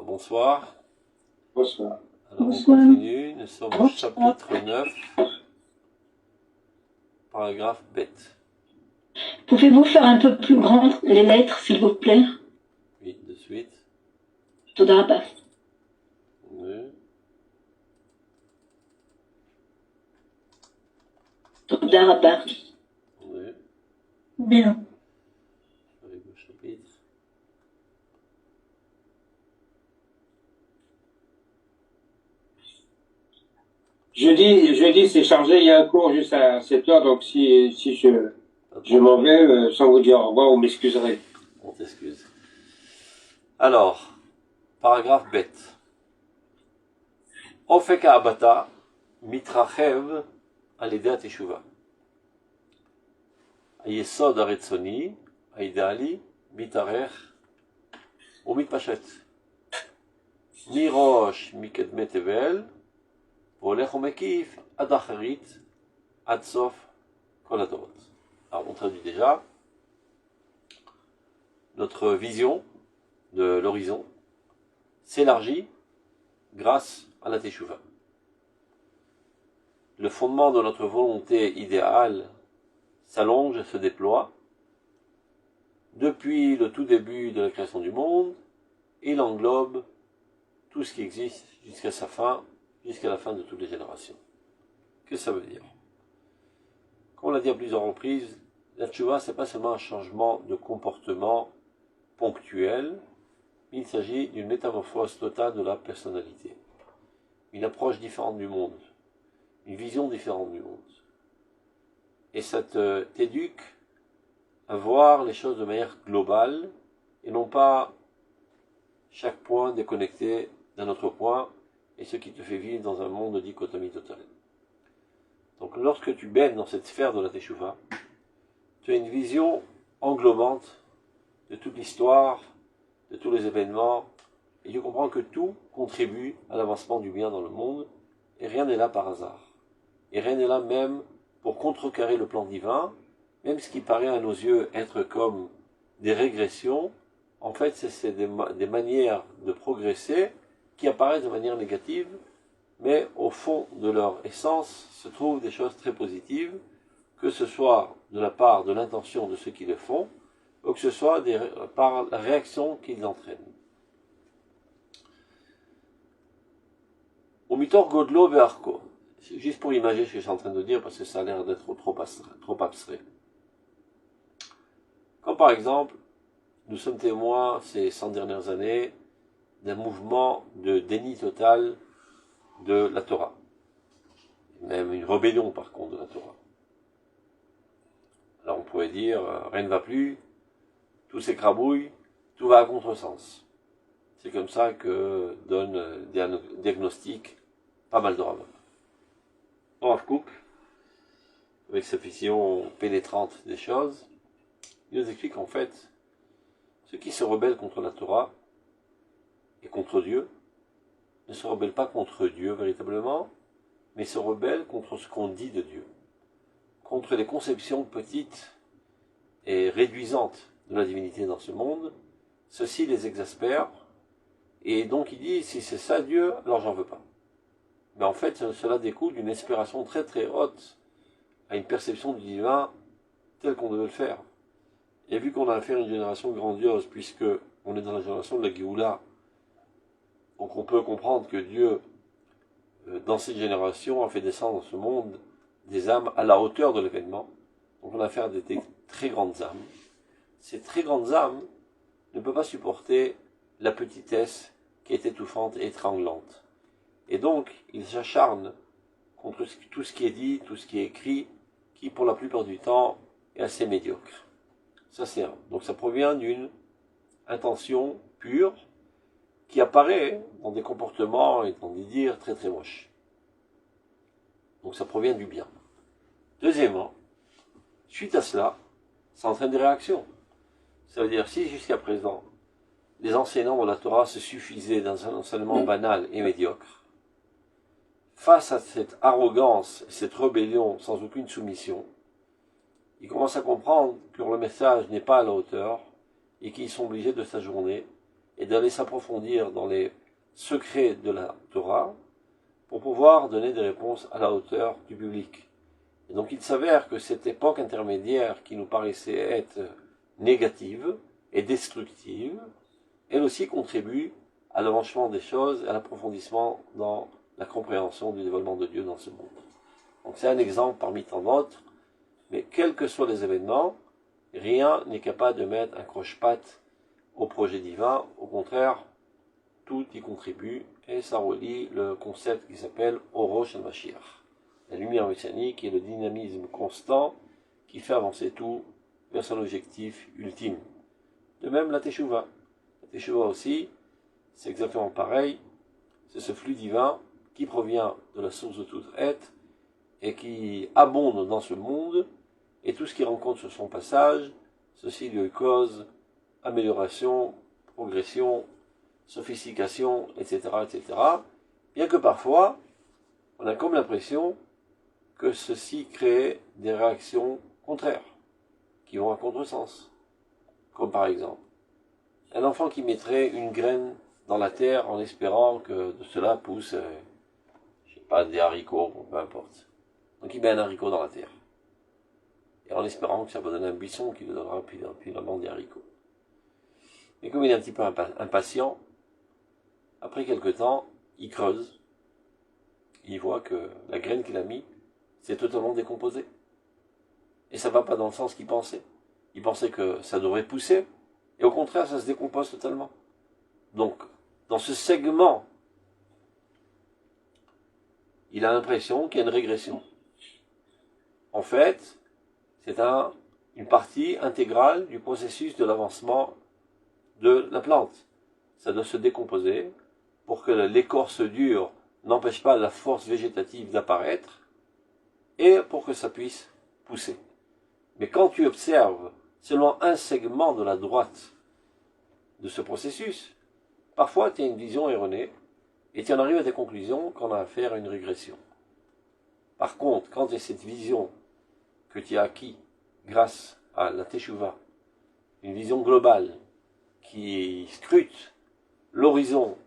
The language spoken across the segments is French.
bonsoir. Bonsoir. Alors Bonsoir. on continue, nous sommes au Bonsoir. chapitre 9, paragraphe bête. Pouvez-vous faire un peu plus grand les lettres, s'il vous plaît? Oui, de suite. תודה רבה. Oui. תודה רבה. Oui. Bien. Avec le chapitre. Jeudi c'est chargé, il y a un cours juste à 7 heures, donc si je m'en vais sans vous dire au revoir, vous m'excuserez. On t'excuse. Alors, paragraphe bête. Ofek ha'abata mitrachev על ידי התשובה. היסוד הרצוני, האידאלי, מתארך ומתפשט. מראש מקדמי תבל, והולך ומקיף עד אחרית, עד סוף כל הדורות. Alors on traduit déjà. Notre vision de l'horizon s'élargit grâce à la teshuva. Le fondement de notre volonté idéale s'allonge et se déploie depuis le tout début de la création du monde. Il englobe tout ce qui existe jusqu'à sa fin, jusqu'à la fin de toutes les générations. Qu'est-ce que ça veut dire? Comme on l'a dit à plusieurs reprises, la teshuva, ce n'est pas seulement un changement de comportement ponctuel, mais il s'agit d'une métamorphose totale de la personnalité. Une approche différente du monde, une vision différente du monde. Et ça t'éduque à voir les choses de manière globale, et non pas chaque point déconnecté d'un autre point, et ce qui te fait vivre dans un monde de dichotomie totale. Donc lorsque tu baignes dans cette sphère de la teshuva, tu as une vision englobante de toute l'histoire, de tous les événements, et tu comprends que tout contribue à l'avancement du bien dans le monde, et rien n'est là par hasard. Et rien n'est là même pour contrecarrer le plan divin, même ce qui paraît à nos yeux être comme des régressions, en fait c'est des manières de progresser qui apparaissent de manière négative, mais au fond de leur essence se trouvent des choses très positives, que ce soit de la part de l'intention de ceux qui le font, ou que ce soit par la réaction qu'ils entraînent. Au mitor godlo ve'arko. Juste pour imaginer ce que je suis en train de dire, parce que ça a l'air d'être trop abstrait. Comme par exemple, nous sommes témoins ces 100 dernières années d'un mouvement de déni total de la Torah. Même une rébellion par contre de la Torah. Alors on pourrait dire, rien ne va plus, tout s'écrabouille, tout va à contresens. C'est comme ça que donne diagnostic pas mal de rabbins. Rav Kook, avec sa vision pénétrante des choses, il nous explique qu'en fait, ceux qui se rebellent contre la Torah et contre Dieu, ne se rebellent pas contre Dieu véritablement, mais se rebellent contre ce qu'on dit de Dieu, contre les conceptions petites et réduisantes de la divinité dans ce monde. Ceci les exaspère, et donc il dit, si c'est ça Dieu, alors j'en veux pas. Mais en fait, cela découle d'une aspiration très très haute à une perception du divin telle qu'on devait le faire. Et vu qu'on a affaire à une génération grandiose, puisque on est dans la génération de la Géoula, donc on peut comprendre que Dieu, dans cette génération, a fait descendre dans ce monde des âmes à la hauteur de l'événement. Donc on a affaire à des très grandes âmes. Ces très grandes âmes ne peuvent pas supporter la petitesse qui est étouffante et étranglante. Et donc, ils s'acharnent contre tout ce qui est dit, tout ce qui est écrit, qui pour la plupart du temps est assez médiocre. Ça c'est un. Donc ça provient d'une intention pure qui apparaît dans des comportements et dans des dires très très moches. Donc ça provient du bien. Deuxièmement, suite à cela, ça entraîne des réactions. Ça veut dire, si jusqu'à présent, les enseignants de la Torah se suffisaient dans un enseignement banal et médiocre, face à cette arrogance, cette rébellion sans aucune soumission, ils commencent à comprendre que le message n'est pas à la hauteur et qu'ils sont obligés de s'ajourner et d'aller s'approfondir dans les secrets de la Torah pour pouvoir donner des réponses à la hauteur du public. Et donc il s'avère que cette époque intermédiaire qui nous paraissait être négative et destructive, elle aussi contribue à l'avancement des choses et à l'approfondissement dans la compréhension du développement de Dieu dans ce monde. Donc c'est un exemple parmi tant d'autres, mais quels que soient les événements, rien n'est capable de mettre un croche-patte au projet divin. Au contraire, tout y contribue, et ça relie le concept qui s'appelle Orosh al-Mashiach, la lumière messianique et le dynamisme constant qui fait avancer tout vers son objectif ultime. De même la Teshuvah. La Teshuvah aussi, c'est exactement pareil, c'est ce flux divin qui provient de la source de toute être et qui abonde dans ce monde, et tout ce qu'il rencontre sur son passage, ceci lui cause amélioration, progression, sophistication, etc., etc. Bien que parfois, on a comme l'impression que ceci crée des réactions contraires, qui vont à contresens. Comme par exemple, un enfant qui mettrait une graine dans la terre en espérant que de cela pousse, je sais pas, des haricots, peu importe. Donc il met un haricot dans la terre. Et en espérant que ça va donner un buisson qui lui donnera puis des haricots. Mais comme il est un petit peu impatient, après quelque temps, il creuse. Il voit que la graine qu'il a mis s'est totalement décomposée. Et ça ne va pas dans le sens qu'il pensait. Il pensait que ça devrait pousser, et au contraire, ça se décompose totalement. Donc, dans ce segment, il a l'impression qu'il y a une régression. En fait, c'est une partie intégrale du processus de l'avancement de la plante. Ça doit se décomposer pour que l'écorce dure n'empêche pas la force végétative d'apparaître et pour que ça puisse pousser. Mais quand tu observes seulement un segment de la droite de ce processus, parfois tu as une vision erronée et tu en arrives à des conclusions qu'on a affaire à une régression. Par contre, quand tu as cette vision que tu as acquis grâce à la Teshuvah, une vision globale qui scrute l'horizon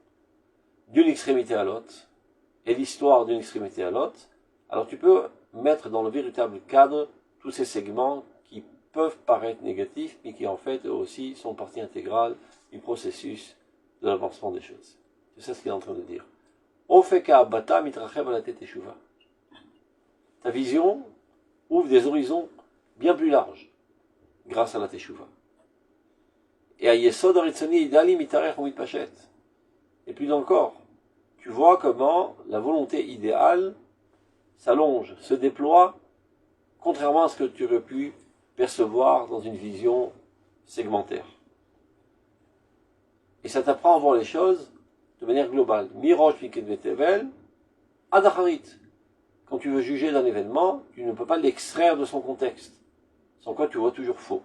d'une extrémité à l'autre et l'histoire d'une extrémité à l'autre, alors tu peux mettre dans le véritable cadre tous ces segments qui peuvent paraître négatifs, mais qui en fait eux aussi sont partie intégrale du processus de l'avancement des choses. C'est ça ce qu'il est en train de dire. Ta vision ouvre des horizons bien plus larges grâce à la Teshuvah. Et à Yesod Aritzoni Idali Mitarech Mitpachet. Et plus encore, tu vois comment la volonté idéale s'allonge, se déploie, contrairement à ce que tu aurais pu percevoir dans une vision segmentaire. Et ça t'apprend à voir les choses de manière globale. Mirosh Mikedvetevel, Adacharit. Quand tu veux juger d'un événement, tu ne peux pas l'extraire de son contexte, sans quoi tu vois toujours faux.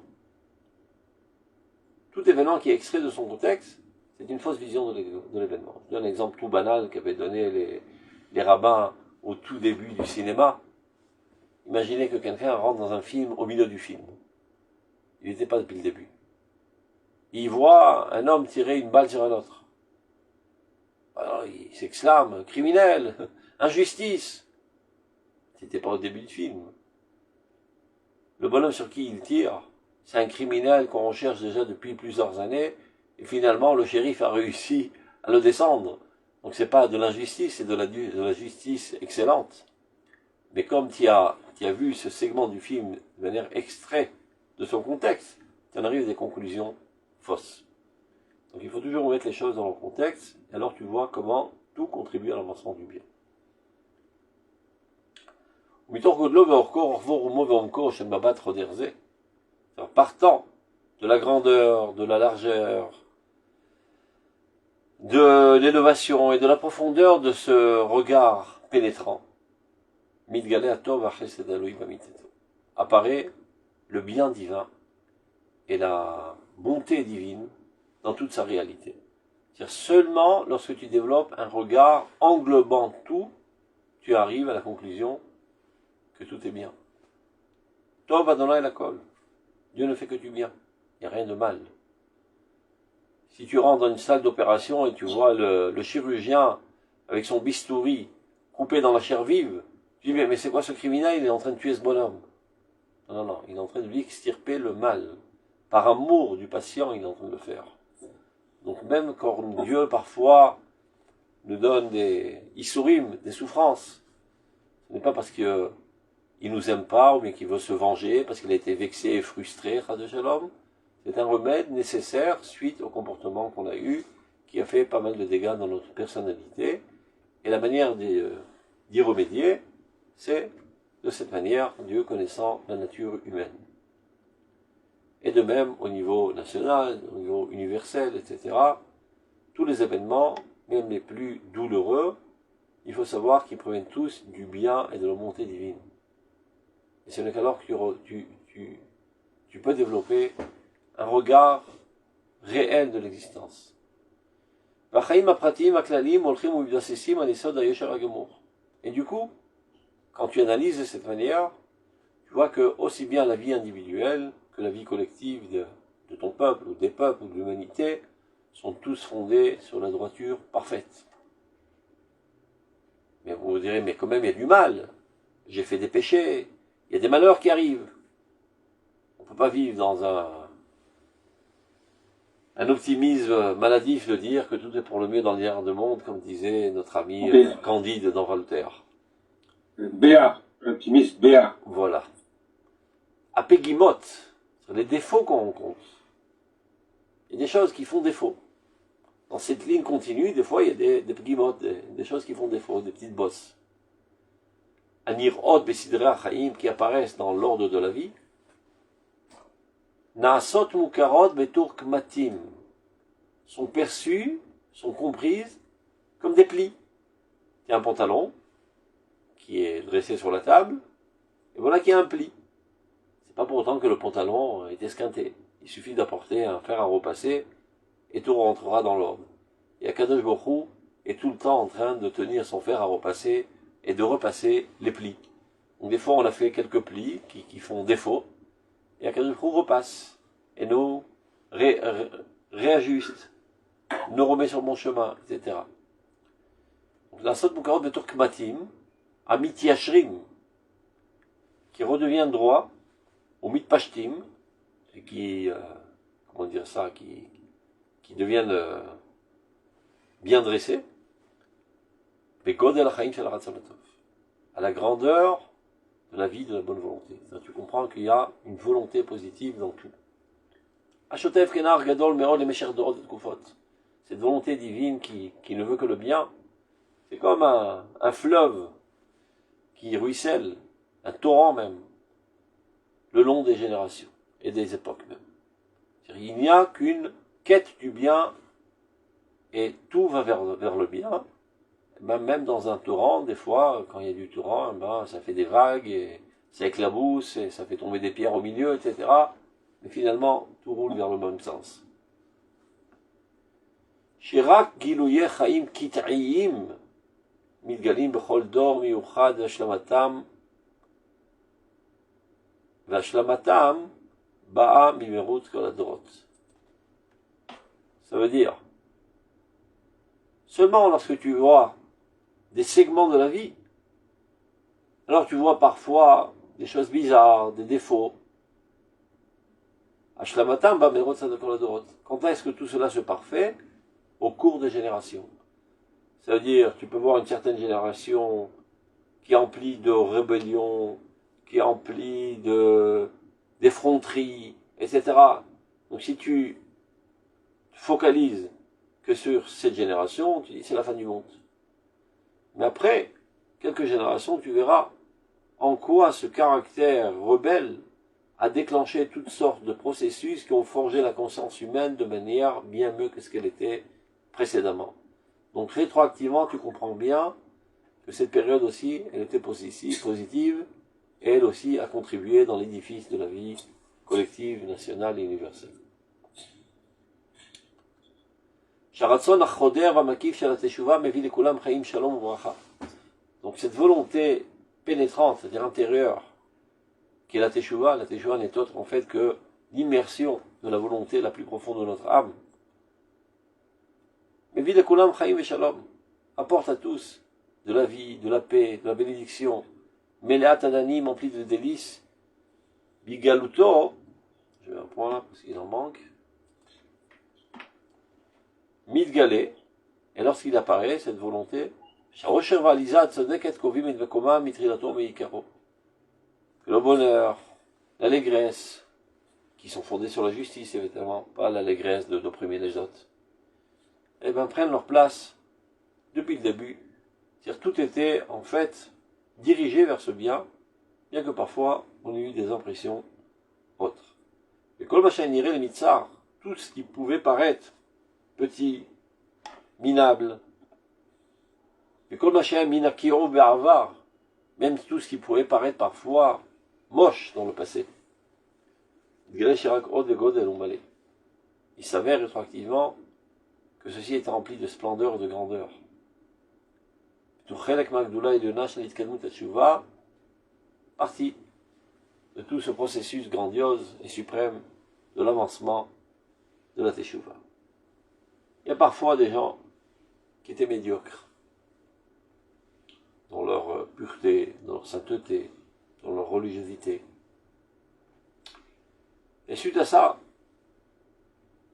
Tout événement qui est extrait de son contexte, c'est une fausse vision de l'événement. Je donne un exemple tout banal qu'avaient donné les rabbins au tout début du cinéma. Imaginez que quelqu'un rentre dans un film au milieu du film. Il n'était pas depuis le début. Il voit un homme tirer une balle sur un autre. Alors il s'exclame, criminel, injustice. C'était pas au début du film. Le bonhomme sur qui il tire, c'est un criminel qu'on recherche déjà depuis plusieurs années, et finalement le shérif a réussi à le descendre. Donc c'est pas de l'injustice, c'est de la justice excellente. Mais comme tu as vu ce segment du film de manière extrait de son contexte, tu en arrives à des conclusions fausses. Donc il faut toujours remettre les choses dans leur contexte, et alors tu vois comment tout contribue à l'avancement du bien. Partant de la grandeur, de la largeur, de l'élévation et de la profondeur de ce regard pénétrant, apparaît le bien divin et la bonté divine dans toute sa réalité. C'est-à-dire seulement lorsque tu développes un regard englobant tout, tu arrives à la conclusion que tout est bien. Tov Adonai Lakol. Dieu ne fait que du bien. Il n'y a rien de mal. Si tu rentres dans une salle d'opération et tu vois le chirurgien avec son bistouri coupé dans la chair vive, tu dis mais c'est quoi ce criminel? Il est en train de tuer ce bonhomme. Non, non, il est en train de lui extirper le mal. Par amour du patient, il est en train de le faire. Donc même quand Dieu parfois nous donne des isurim, des souffrances, ce n'est pas parce qu'il nous aime pas ou bien qu'il veut se venger, parce qu'il a été vexé et frustré, de Shalom. C'est un remède nécessaire suite au comportement qu'on a eu, qui a fait pas mal de dégâts dans notre personnalité. Et la manière d'y remédier, c'est de cette manière, Dieu connaissant la nature humaine. Et de même, au niveau national, au niveau universel, etc., tous les événements, même les plus douloureux, il faut savoir qu'ils proviennent tous du bien et de la bonté divine. Et ce n'est qu'alors que tu peux développer un regard réel de l'existence. Et du coup, quand tu analyses de cette manière, tu vois que aussi bien la vie individuelle que la vie collective de ton peuple ou des peuples ou de l'humanité sont tous fondés sur la droiture parfaite. Mais vous vous direz, mais quand même il y a du mal, j'ai fait des péchés, il y a des malheurs qui arrivent. On ne peut pas vivre dans un optimisme maladif de dire que tout est pour le mieux dans le dernier monde, comme disait notre ami Candide dans Voltaire. Béat, l'optimiste Béat. Voilà. À Pégimote, sur les défauts qu'on rencontre. Il y a des choses qui font défaut. Dans cette ligne continue, des fois, il y a des Pégimotes, des choses qui font défaut, des petites bosses. Anirot Besidra Chaim qui apparaissent dans l'ordre de la vie. Naasot Mukarot Beturk Matim sont perçues, sont comprises comme des plis. Il y a un pantalon qui est dressé sur la table, et voilà qu'il y a un pli. C'est pas pour autant que le pantalon est esquinté. Il suffit d'apporter un fer à repasser, et tout rentrera dans l'ordre. Et Akadosh Baruch Hu est tout le temps en train de tenir son fer à repasser, et de repasser les plis. Donc des fois on a fait quelques plis qui font défaut, et Akadosh Baruch Hu repasse, et nous réajuste, nous remet sur le bon chemin, etc. Donc la Sot Mukarot Beturk Matim, Amiti Ashrim, qui redevient droit, au Mitpashtim, et qui, comment dire ça, qui deviennent bien dressés, à la grandeur de la vie de la bonne volonté. Tu comprends qu'il y a une volonté positive dans tout. Cette volonté divine qui ne veut que le bien, c'est comme un fleuve qui ruisselle, un torrent même, le long des générations et des époques même. Il n'y a qu'une quête du bien et tout va vers le bien. Même dans un torrent, des fois, quand il y a du torrent, ça fait des vagues et ça éclabousse et ça fait tomber des pierres au milieu, etc. Mais finalement, tout roule vers le même sens. Shirak Gilouye Chaim Kit'iyim מתגלים בכל דור מיוחד והשלמתם באה ממרוץ כל הדורות. Ça veut dire, seulement lorsque tu vois des segments de la vie, alors tu vois parfois des choses bizarres, des défauts. Ashlamatam ba merot sadakol adorot. Quand est-ce que tout cela se parfait? Au cours des générations. Ça veut dire, tu peux voir une certaine génération qui est emplie de rébellion, qui est emplie d'effronteries, etc. Donc si tu te focalises que sur cette génération, tu dis c'est la fin du monde. Mais après quelques générations, tu verras en quoi ce caractère rebelle a déclenché toutes sortes de processus qui ont forgé la conscience humaine de manière bien mieux que ce qu'elle était précédemment. Donc rétroactivement, tu comprends bien que cette période aussi, elle était positive, et elle aussi a contribué dans l'édifice de la vie collective, nationale et universelle. Donc cette volonté pénétrante, c'est-à-dire intérieure, qui est la teshuva n'est autre en fait que l'immersion de la volonté la plus profonde de notre âme Mais vie de Kulam Chaim et Shalom apporte à tous de la vie, de la paix, de la bénédiction. Meleat Adanim, empli de délices. Bigaluto, je vais reprendre parce qu'il en manque. Midgalé, et lorsqu'il apparaît, cette volonté, que le bonheur, l'allégresse, qui sont fondées sur la justice, évidemment, pas l'allégresse d'opprimer les autres, eh bien, prennent leur place depuis le début. C'est-à-dire tout était, en fait, dirigé vers ce bien, bien que parfois, on ait eu des impressions autres. Et Kol Machin Niré, les Mitzar, tout ce qui pouvait paraître petit, minable, et Kol Machin Minakiro Be'avar, même tout ce qui pouvait paraître parfois moche dans le passé. Il s'avère rétroactivement que ceci est rempli de splendeur et de grandeur. Partie de tout ce processus grandiose et suprême de l'avancement de la Teshuvah. Il y a parfois des gens qui étaient médiocres dans leur pureté, dans leur sainteté, dans leur religiosité. Et suite à ça,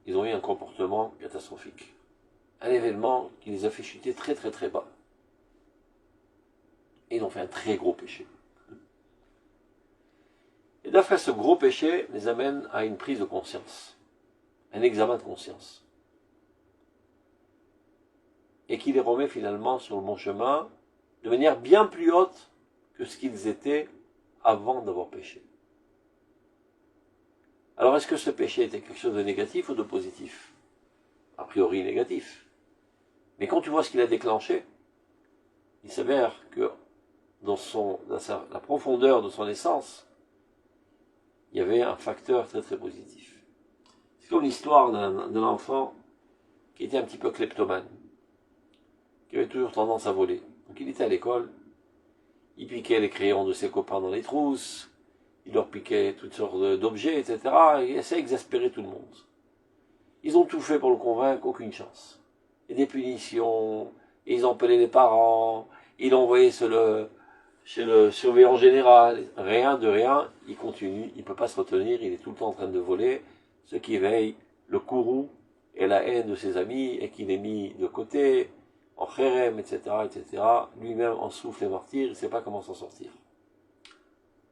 ils ont eu un comportement catastrophique. Un événement qui les a fait chuter très très très bas. Et ils ont fait un très gros péché. Et d'après ce gros péché, les amène à une prise de conscience, un examen de conscience. Et qui les remet finalement sur le bon chemin de manière bien plus haute que ce qu'ils étaient avant d'avoir péché. Alors est-ce que ce péché était quelque chose de négatif ou de positif? A priori négatif. Mais quand tu vois ce qu'il a déclenché, il s'avère que dans la profondeur de son essence, il y avait un facteur très très positif. C'est comme l'histoire d'un enfant qui était un petit peu kleptomane, qui avait toujours tendance à voler. Donc il était à l'école, il piquait les crayons de ses copains dans les trousses, il leur piquait toutes sortes d'objets, etc. Et il essayait d'exaspérer tout le monde. Ils ont tout fait pour le convaincre, aucune chance. Et des punitions, ils ont appelé les parents, ils l'ont envoyé chez le surveillant général, rien de rien, il continue, il ne peut pas se retenir, il est tout le temps en train de voler, ce qui éveille le courroux et la haine de ses amis, et qu'il est mis de côté, en chérem, etc., etc., lui-même en souffle et martyr, il ne sait pas comment s'en sortir.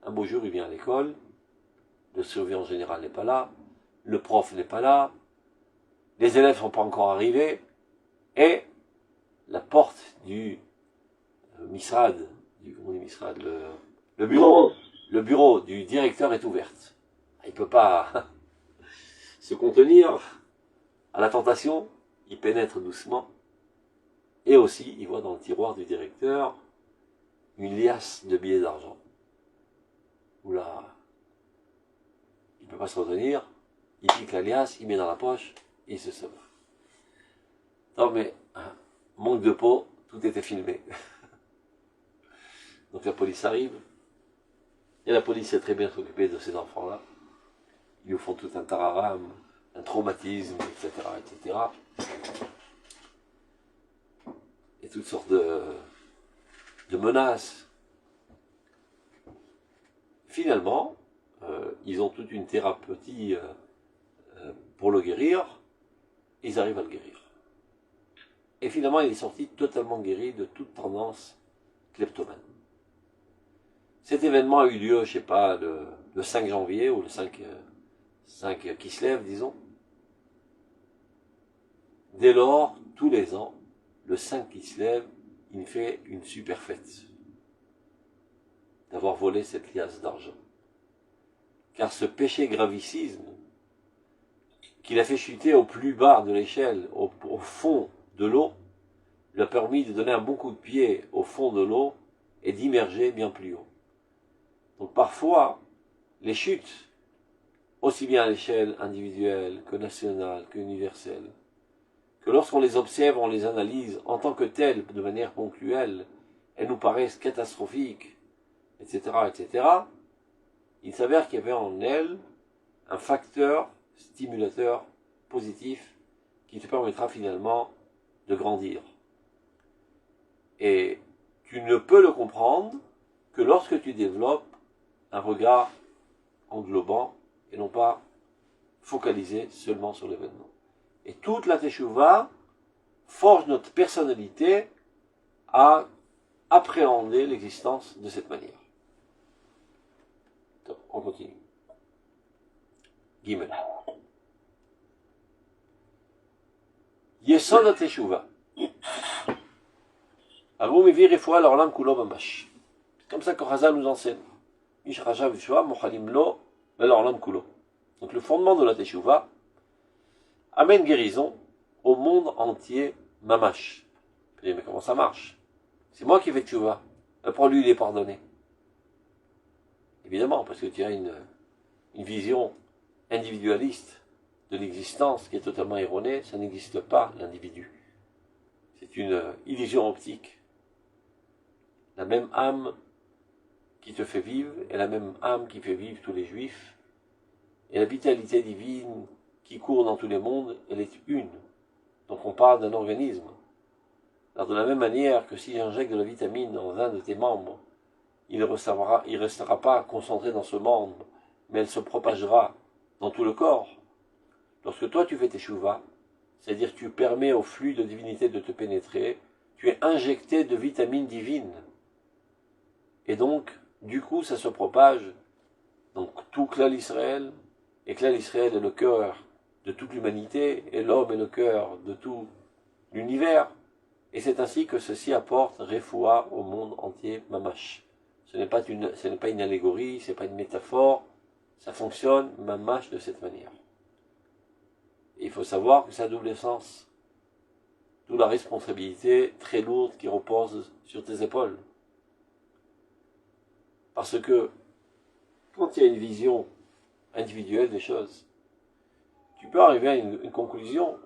Un beau jour, il vient à l'école, le surveillant général n'est pas là, le prof n'est pas là, les élèves ne sont pas encore arrivés, et la porte du Misrad, le bureau du directeur est ouverte. Il ne peut pas se contenir à la tentation, il pénètre doucement, et aussi, il voit dans le tiroir du directeur une liasse de billets d'argent. Oula, il ne peut pas se retenir, il pique la liasse, il met dans la poche, et il se sauve. Non mais, manque de peau, tout était filmé. Donc la police arrive, et la police est très bien s'occuper de ces enfants-là. Ils lui font tout un tararam, un traumatisme, etc., etc. Et toutes sortes de menaces. Finalement, ils ont toute une thérapeutie pour le guérir, ils arrivent à le guérir. Et finalement, il est sorti totalement guéri de toute tendance kleptomane. Cet événement a eu lieu, je ne sais pas, le 5 janvier, ou le 5 Kislev, disons. Dès lors, tous les ans, le 5 Kislev, il fait une super fête d'avoir volé cette liasse d'argent. Car ce péché gravissime, qu'il a fait chuter au plus bas de l'échelle, au fond de l'eau, lui a permis de donner un bon coup de pied au fond de l'eau et d'immerger bien plus haut. Donc parfois, les chutes, aussi bien à l'échelle individuelle que nationale, que universelle, que lorsqu'on les observe, on les analyse en tant que telles, de manière ponctuelle, elles nous paraissent catastrophiques, etc., etc., il s'avère qu'il y avait en elles un facteur stimulateur positif qui te permettra finalement de grandir. Et tu ne peux le comprendre que lorsque tu développes un regard englobant et non pas focalisé seulement sur l'événement. Et toute la teshuva forge notre personnalité à appréhender l'existence de cette manière. Donc, on continue. Gimel. Yesod ha-teshuva. Arum evi refoua l'olam kulo mamash. C'est comme ça que Chazal nous enseigne. Ish rajav yeshua mochalim lo l'olam kulo. Donc le fondement de la teshuva amène guérison au monde entier mamash. Mais comment ça marche? C'est moi qui fais teshuva. Pour lui, il est pardonné. Évidemment, parce que tu as une vision individualiste de l'existence qui est totalement erronée. Ça n'existe pas, l'individu. C'est une illusion optique. La même âme qui te fait vivre est la même âme qui fait vivre tous les juifs. Et la vitalité divine qui court dans tous les mondes, elle est une. Donc on parle d'un organisme. Alors de la même manière que si j'injecte de la vitamine dans un de tes membres, il ne restera pas concentré dans ce membre, mais elle se propagera dans tout le corps. Lorsque toi tu fais tes teshuva, c'est-à-dire tu permets au flux de divinité de te pénétrer, tu es injecté de vitamines divines. Et donc, du coup, ça se propage. Donc tout Klal Israël, et Klal Israël est le cœur de toute l'humanité, et l'homme est le cœur de tout l'univers. Et c'est ainsi que ceci apporte Refoua au monde entier, Mamash. Ce n'est pas une allégorie, ce n'est pas une métaphore, ça fonctionne Mamash de cette manière. Et il faut savoir que ça a double sens. D'où la responsabilité très lourde qui repose sur tes épaules. Parce que quand il y a une vision individuelle des choses, tu peux arriver à une conclusion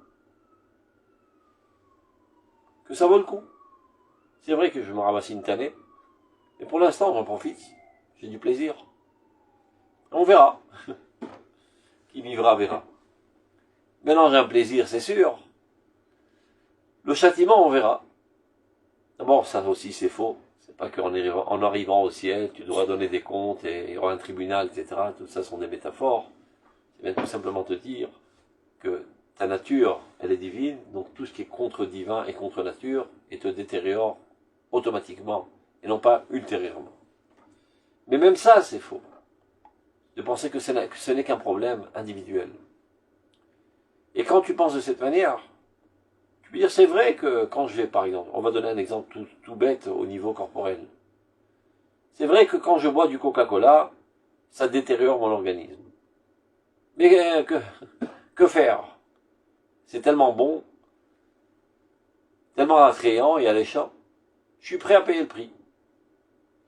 que ça vaut le coup. C'est vrai que je me ramasse une tannée, mais pour l'instant j'en profite, j'ai du plaisir. On verra. Qui vivra verra. Maintenant j'ai un plaisir, c'est sûr. Le châtiment, on verra. D'abord, ça aussi c'est faux. C'est pas qu'en arrivant au ciel, tu dois donner des comptes et il y aura un tribunal, etc. Tout ça sont des métaphores. C'est bien tout simplement te dire que ta nature, elle est divine, donc tout ce qui est contre-divin et contre-nature, et te détériore automatiquement, et non pas ultérieurement. Mais même ça, c'est faux. De penser que ce n'est qu'un problème individuel. Et quand tu penses de cette manière, tu peux dire, c'est vrai que quand je vais, par exemple, on va donner un exemple tout bête au niveau corporel. C'est vrai que quand je bois du Coca-Cola, ça détériore mon organisme. Mais que faire? C'est tellement bon, tellement attrayant et alléchant. Je suis prêt à payer le prix.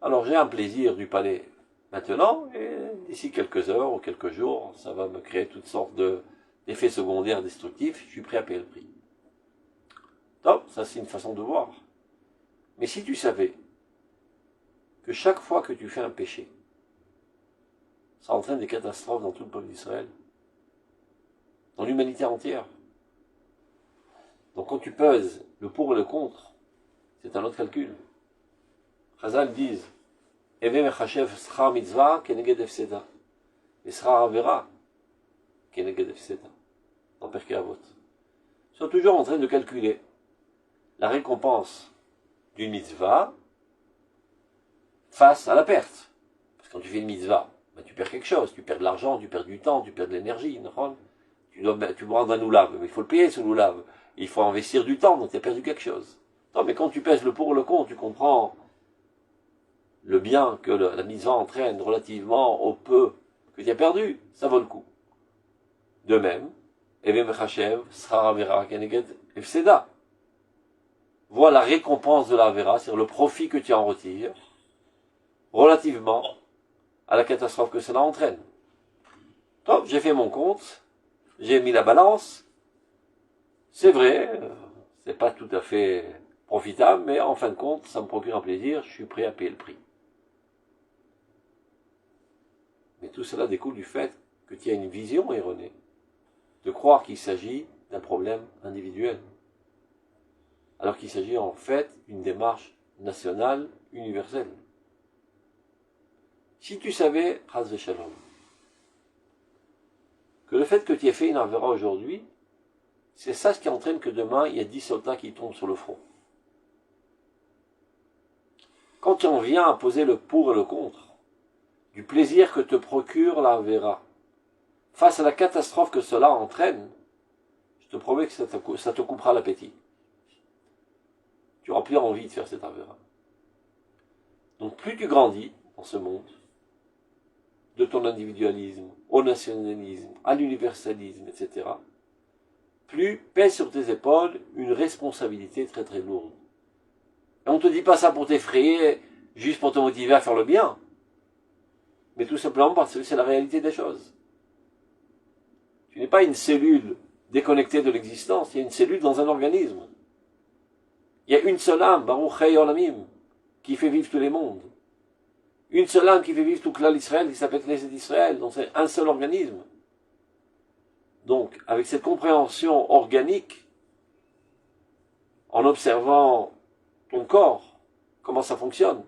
Alors j'ai un plaisir du palais maintenant, et d'ici quelques heures ou quelques jours, ça va me créer toutes sortes d'effets secondaires destructifs, je suis prêt à payer le prix. Donc, ça c'est une façon de voir. Mais si tu savais que chaque fois que tu fais un péché, ça entraîne des catastrophes dans tout le peuple d'Israël, dans l'humanité entière. Donc quand tu pèses le pour et le contre, c'est un autre calcul. Chazal disent, Eve mechachev schar mitzvah keneged efseda, et schar avera keneged efseda, dans Pirkei Avot. Ils sont toujours en train de calculer la récompense d'une mitzvah face à la perte. Parce que quand tu fais une mitzvah, ben tu perds quelque chose, tu perds de l'argent, tu perds du temps, tu perds de l'énergie. Tu dois rendre un oulav, mais il faut le payer ce oulav. Il faut investir du temps, donc tu as perdu quelque chose. Non, mais quand tu pèses le pour et le contre, tu comprends le bien que la mitzvah entraîne relativement au peu que tu as perdu, ça vaut le coup. De même, Eve mechachev schar avera keneged efseda. Vois la récompense de la Avera, c'est-à-dire le profit que tu en retires, relativement à la catastrophe que cela entraîne. Donc, j'ai fait mon compte, j'ai mis la balance, c'est vrai, c'est pas tout à fait profitable, mais en fin de compte, ça me procure un plaisir, je suis prêt à payer le prix. Mais tout cela découle du fait que tu as une vision erronée, de croire qu'il s'agit d'un problème individuel. alors qu'il s'agit en fait d'une démarche nationale, universelle. Si tu savais, Chas v'Shalom, que le fait que tu aies fait une avera aujourd'hui, c'est ça ce qui entraîne que demain, il y a 10 soldats qui tombent sur le front. Quand on vient à poser le pour et le contre, du plaisir que te procure la avera, face à la catastrophe que cela entraîne, je te promets que ça te coupera l'appétit. Tu n'auras plus envie de faire cette avera. Donc plus tu grandis dans ce monde, de ton individualisme, au nationalisme, à l'universalisme, etc., plus pèse sur tes épaules une responsabilité très très lourde. Et on ne te dit pas ça pour t'effrayer, juste pour te motiver à faire le bien, mais tout simplement parce que c'est la réalité des choses. Tu n'es pas une cellule déconnectée de l'existence, il y a une cellule dans un organisme. Il y a une seule âme, Baruch Chei Olamim, qui fait vivre tous les mondes. Une seule âme qui fait vivre tout Klal Israël, qui s'appelle Knesset Israël, donc c'est un seul organisme. Donc, avec cette compréhension organique, en observant ton corps, comment ça fonctionne,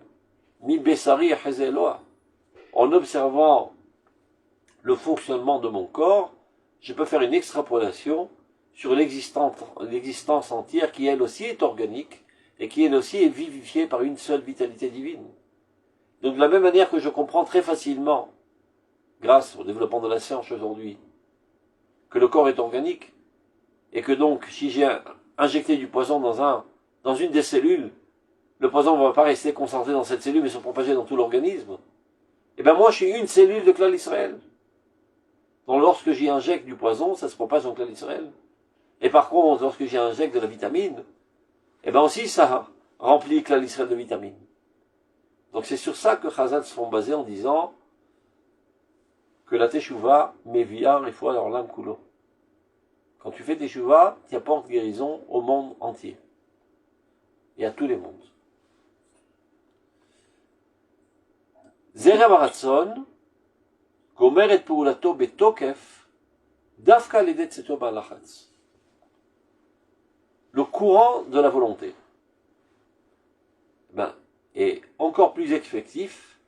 Mi Bessari Hazeloa, en observant le fonctionnement de mon corps, je peux faire une extrapolation sur l'existence entière qui elle aussi est organique et qui elle aussi est vivifiée par une seule vitalité divine. Donc de la même manière que je comprends très facilement, grâce au développement de la science aujourd'hui, que le corps est organique, et que donc si j'ai injecté du poison dans une des cellules, le poison ne va pas rester concentré dans cette cellule mais se propager dans tout l'organisme, et bien moi je suis une cellule de Klal Israël. Donc lorsque j'y injecte du poison, ça se propage dans Klal Israël. Et par contre, lorsque j'y injecte de la vitamine, et bien aussi ça remplit Klal Israël de vitamines. Donc c'est sur ça que Chazal se font baser en disant que la Teshuvah mevia refoua l'olam kulo. Quand tu fais Teshuvah, tu apportes guérison au monde entier. Et à tous les mondes. Zera baratzon, gomer et peulato betokef, dafka ledet tzeto balachatz. Le courant de la volonté est encore plus effectif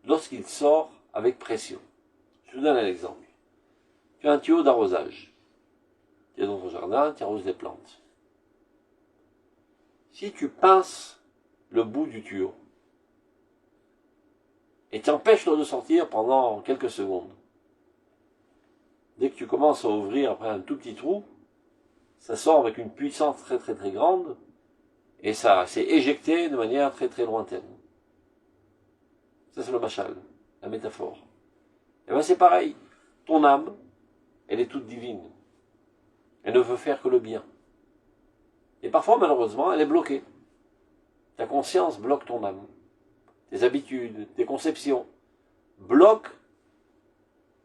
lorsqu'il sort avec pression. Je vous donne un exemple. Tu as un tuyau d'arrosage. Tu es dans ton jardin, tu arroses des plantes. Si tu pinces le bout du tuyau et tu empêches l'eau de sortir pendant quelques secondes, dès que tu commences à ouvrir après un tout petit trou, ça sort avec une puissance très très très grande et ça s'est éjecté de manière très très lointaine. Ça c'est le machal, la métaphore. Et bien c'est pareil, ton âme, elle est toute divine. Elle ne veut faire que le bien. Et parfois malheureusement elle est bloquée. Ta conscience bloque ton âme. Tes habitudes, tes conceptions bloquent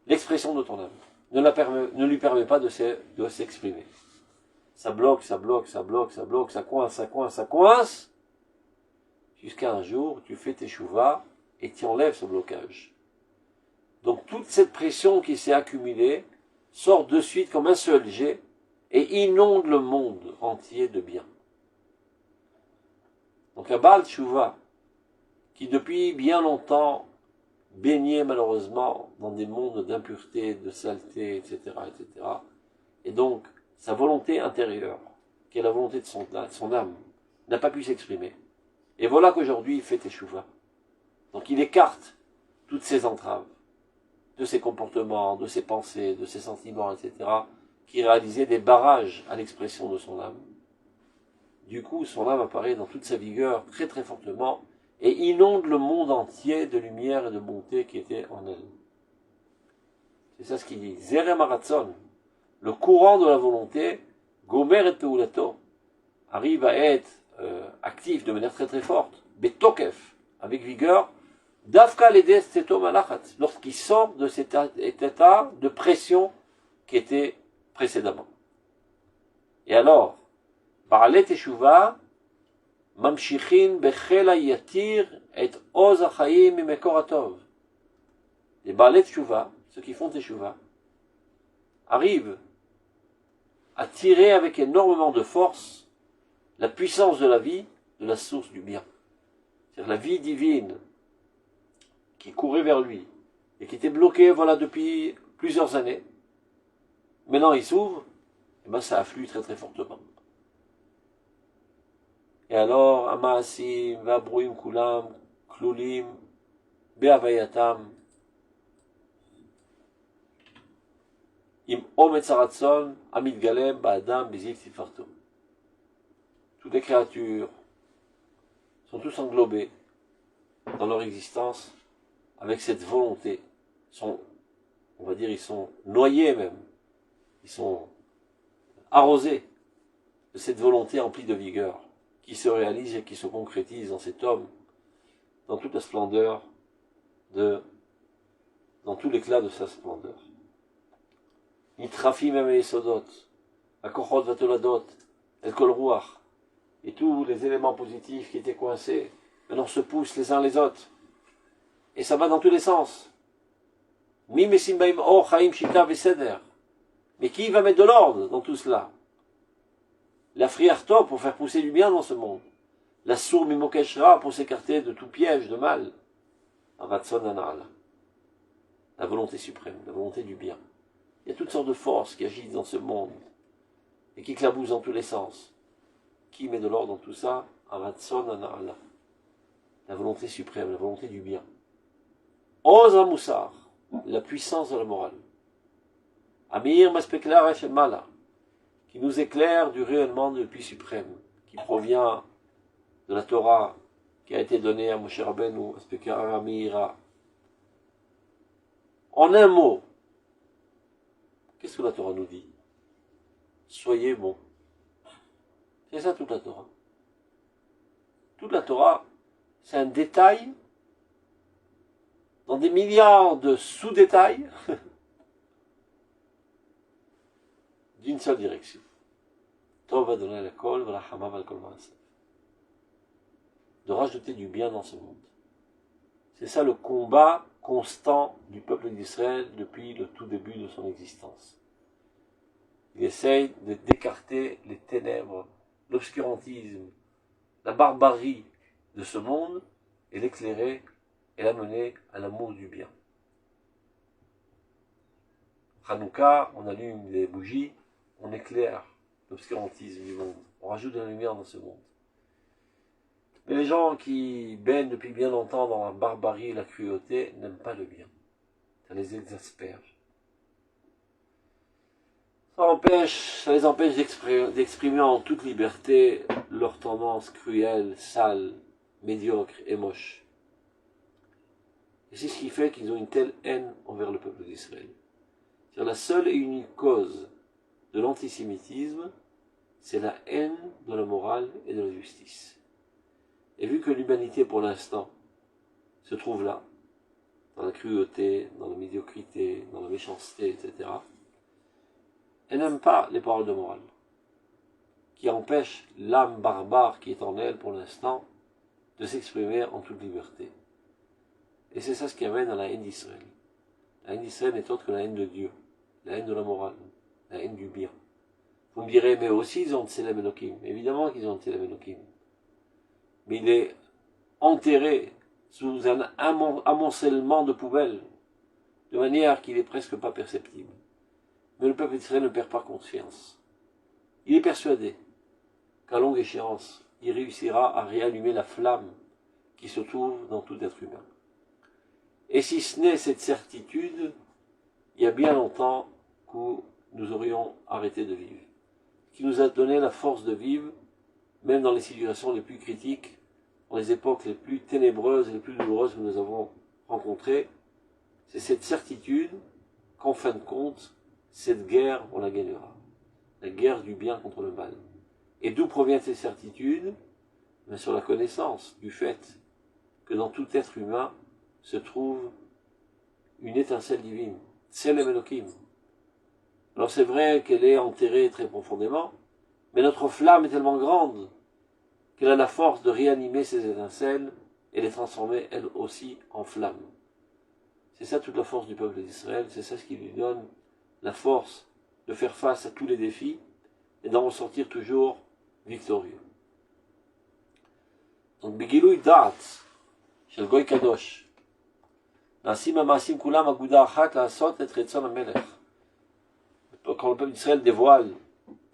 l'expression de ton âme. Ne lui permet pas de s'exprimer. Ça bloque, ça bloque, ça bloque, ça bloque, ça coince, ça coince, ça coince, jusqu'à un jour, tu fais tes chouvas et tu enlèves ce blocage. Donc toute cette pression qui s'est accumulée sort de suite comme un seul jet et inonde le monde entier de bien. Donc un Baal Tshuva, qui depuis bien longtemps baignait malheureusement dans des mondes d'impureté, de saleté, etc., etc., et donc sa volonté intérieure, qui est la volonté de son âme, n'a pas pu s'exprimer. Et voilà qu'aujourd'hui il fait Teshuvah. Donc il écarte toutes ces entraves, de ses comportements, de ses pensées, de ses sentiments, etc., qui réalisaient des barrages à l'expression de son âme. Du coup, son âme apparaît dans toute sa vigueur très très fortement et inonde le monde entier de lumière et de bonté qui était en elle. C'est ça ce qu'il dit. Zerem haratzon, le courant de la volonté, gomer et peulato, arrive à être actif de manière très très forte, betokef, avec vigueur, dafka ledes tzeto malachat, lorsqu'il sort de cet état de pression qui était précédemment. Et alors, Baalei Teshuvah, mamshichin bechela yatir et oz hachaim mimekor hatov. Les Baalei Teshuvah, ceux qui font Teshuvah, arrivent à tirer avec énormément de force la puissance de la vie, de la source du bien. C'est-à-dire la vie divine qui courait vers lui et qui était bloquée voilà, depuis plusieurs années. Maintenant il s'ouvre, et ben ça afflue très très fortement. Et alors, Amaasim, Vabruim Kulam, Klulim, Be'avayatam, Im Ometz Haratzon, Amid Galem, Ba'adam, Bezil Tifarto. Toutes les créatures sont tous englobées dans leur existence avec cette volonté. On va dire, ils sont noyés même. Ils sont arrosés de cette volonté emplie de vigueur qui se réalise et qui se concrétise dans cet homme, dans toute la splendeur, dans tout l'éclat de sa splendeur. Nitrafi même les sodot, la kochot vatoladot, el kol ruach, et tous les éléments positifs qui étaient coincés, maintenant se poussent les uns les autres. Et ça va dans tous les sens. Mi mesim baim or chaim shita veseder. Mais qui va mettre de l'ordre dans tout cela? La friarto pour faire pousser du bien dans ce monde. La sour mimokeshra pour s'écarter de tout piège, de mal. Avatson anal. La volonté suprême, la volonté du bien. Il y a toutes sortes de forces qui agissent dans ce monde et qui éclaboussent dans tous les sens. Qui met de l'ordre dans tout ça? Avatson anal. La volonté suprême, la volonté du bien. Oza Moussar, la puissance de la morale. Amir Maspeklar Mala, qui nous éclaire du rayonnement de l'Esprit suprême, qui provient de la Torah qui a été donnée à Moshe Rabbeinu, Maspeklar Amira. En un mot, qu'est-ce que la Torah nous dit? Soyez bons. C'est ça toute la Torah. Toute la Torah, c'est un détail dans des milliards de sous-détails d'une seule direction. Tov Adonai l'Ekol, V'lachamav al kol ma'asav. De rajouter du bien dans ce monde. C'est ça le combat constant du peuple d'Israël depuis le tout début de son existence. Il essaye d'écarter les ténèbres, l'obscurantisme, la barbarie de ce monde et l'éclairer et l'amener à l'amour du bien. Hanouka, on allume des bougies, on éclaire l'obscurantisme du monde, on rajoute de la lumière dans ce monde. Mais les gens qui baignent depuis bien longtemps dans la barbarie et la cruauté n'aiment pas le bien. Ça les exaspère. Ça les empêche d'exprimer en toute liberté leur tendance cruelle, sale, médiocre et moche. Et c'est ce qui fait qu'ils ont une telle haine envers le peuple d'Israël. C'est la seule et unique cause de l'antisémitisme, c'est la haine de la morale et de la justice. Et vu que l'humanité, pour l'instant, se trouve là, dans la cruauté, dans la médiocrité, dans la méchanceté, etc., elle n'aime pas les paroles de morale, qui empêchent l'âme barbare qui est en elle, pour l'instant, de s'exprimer en toute liberté. Et c'est ça ce qui amène à la haine d'Israël. La haine d'Israël n'est autre que la haine de Dieu, la haine de la morale, la haine du bien. Vous me direz, mais aussi ils ont Tselem Elohim. Évidemment qu'ils ont Tselem Elohim. Mais il est enterré sous un amoncellement de poubelles, de manière qu'il est presque pas perceptible. Mais le peuple d'Israël ne perd pas confiance. Il est persuadé qu'à longue échéance, il réussira à réallumer la flamme qui se trouve dans tout être humain. Et si ce n'est cette certitude, il y a bien longtemps que nous aurions arrêté de vivre. Ce qui nous a donné la force de vivre, même dans les situations les plus critiques, dans les époques les plus ténébreuses et les plus douloureuses que nous avons rencontrées, c'est cette certitude qu'en fin de compte, cette guerre, on la gagnera. La guerre du bien contre le mal. Et d'où provient cette certitude? Mais sur la connaissance du fait que dans tout être humain se trouve une étincelle divine. Tselem Elohim. Alors c'est vrai qu'elle est enterrée très profondément, mais notre flamme est tellement grande qu'elle a la force de réanimer ces étincelles et les transformer elles aussi en flammes. C'est ça toute la force du peuple d'Israël, c'est ça ce qui lui donne la force de faire face à tous les défis et d'en ressortir toujours victorieux. Donc, Bigilui Da'at, Shel Goy Kadosh. Nasim Amasim Kulam Aguda Achat La'asot et Retzon HaMelech. Quand le peuple d'Israël dévoile